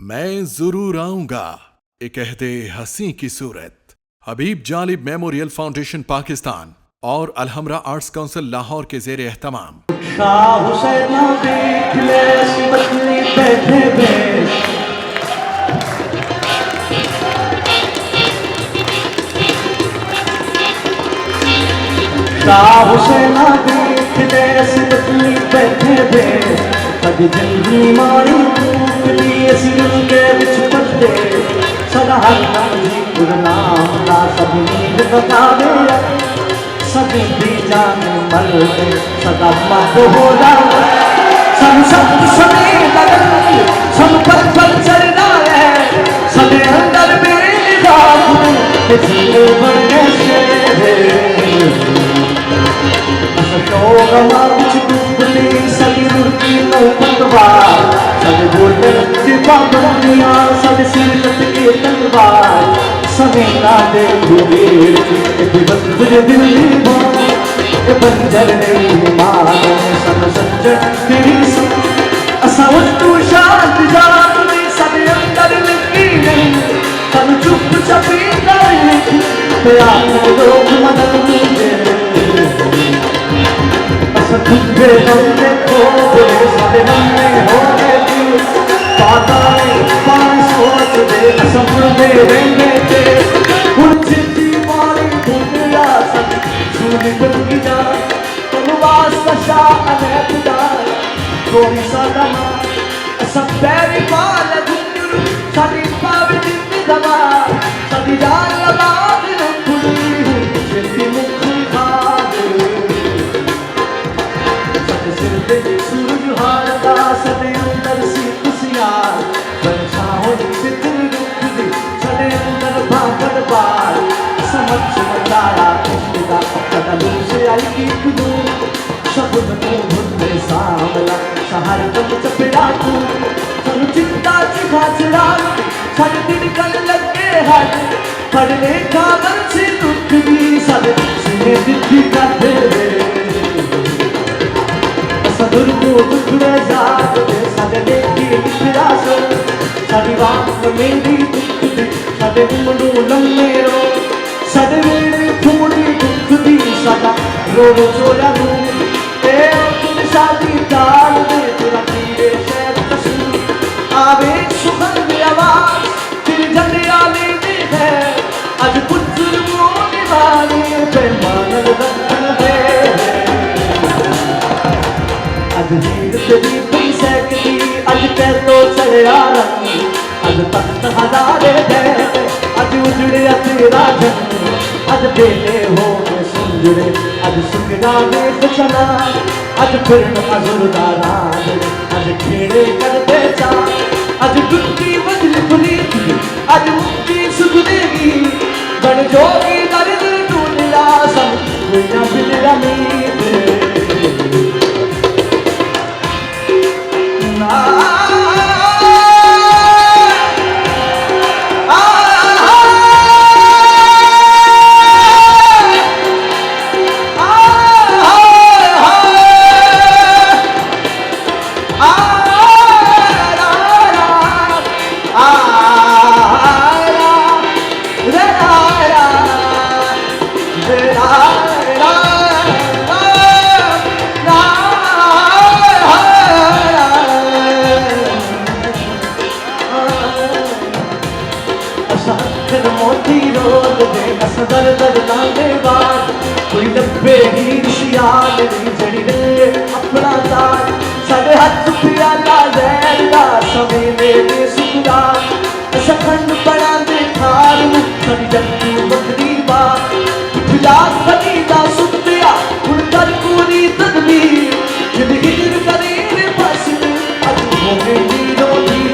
मैं जरूर आऊंगा, एक अहदे हसी की सूरत। हबीब जालिब मेमोरियल फाउंडेशन पाकिस्तान और अलहमरा आर्ट्स काउंसिल लाहौर के जेर एहतमाम। कभी जंगी मारी कूकली असी उनके विच पड़ते सदा हर जी गुरनाम दा सब नींद बतावे सभी दी जान मल के सदा मत हो जाए सब सने लगन सब पल चलना है सने अंदर मेरे बाप जिंदे बन गए शोक मार्च डूबली सभी रुड़की पतवार सब बोले चिपा सब सिर के तलवार समेना दे दिल्ली बंजर नहीं मान सब सज्जन तेरी असा तू शांत जात में सब अंदर लगी नहीं सब चुप चपी नहीं लोग मदद तुझे हमने खोए सारे हमने हो गए पानी सोच दे सपने रहने थे कुछ दीवारी दुनिया सब झूठी बन जा तुम वास्ता अनहदा कोई सदा सब पैरी पाल गुरु साडी पावे जिंदगी दवा साडी जान लबाद रखुली जिंदगी मुख सूरज हारता सने अंदर सी खुशियार बरछाओं से दिल रुक दी सने अंदर भागड़ बार समझ बताया इश्क़ का कदम से आई की कुदू शब्द को भुनने सामला शहर कब चपड़ा तू चल चिंता चिखा चला छड़ दिन कल लगे हाथ पढ़ने का मन से दुख दी सब सुने दिखी करते सदुर को टुकड़े जात सदने की निराश साडी बात मेरी दुख दी सदे मुंडू लम्मेरो सदवे थोड़ी दुख दी सदा रो चोरा नू ते तुम शादी डाल दे तेरा पीरे शहर कसूर आवे सुखन में आवाज फिर जंडिया ले दे है आज पुत्र मोने वाली बेमान रखन दे आज हीर तेरी पी सकती आज पैसो चढ़ा रंगी आज तख्त हजारे दे आज उजड़िया तेरा जन्म आज बेले हो सुंदरे आज सुखना में चला आज फिर अजुर्दा राज आज खेड़े करते जा आज गुट्टी बदल खुली आज मुक्ति सुख देगी बन जोगी दर्द टूटला सब कोई ना फिर अमीर कोई डब्बे ही सियाल जड़ी दे अपना दार साढ़े हाथ प्याला लैर दा समय मेरे सुखदार सखंड बड़ा दे थार साड़ी जंतु बकरी बात फिलास बनी दा सुत्या उन कर पूरी तदबीर जिंदगी दिल करे रे बस आज हो गई रोटी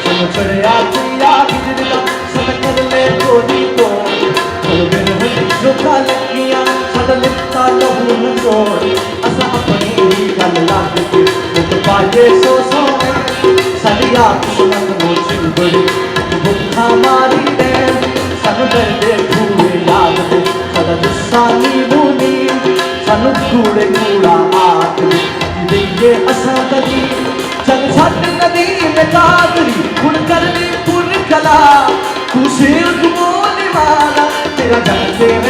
चलो चढ़िया पिया गिरदा सब कर ले गोली को जो लगियां सद लिखता लहू नोड़ असा अपनी ही गल लग के मुझ पाए सो सदिया सुनत मोची बड़ी भुखा मारी दे सब दर्दे पूरे याद दे सदा दुसानी बूनी सानू कूड़े कूड़ा आख दे ये असा कदी चल छड़ कला तू शेर मोने वाला तेरा जन्म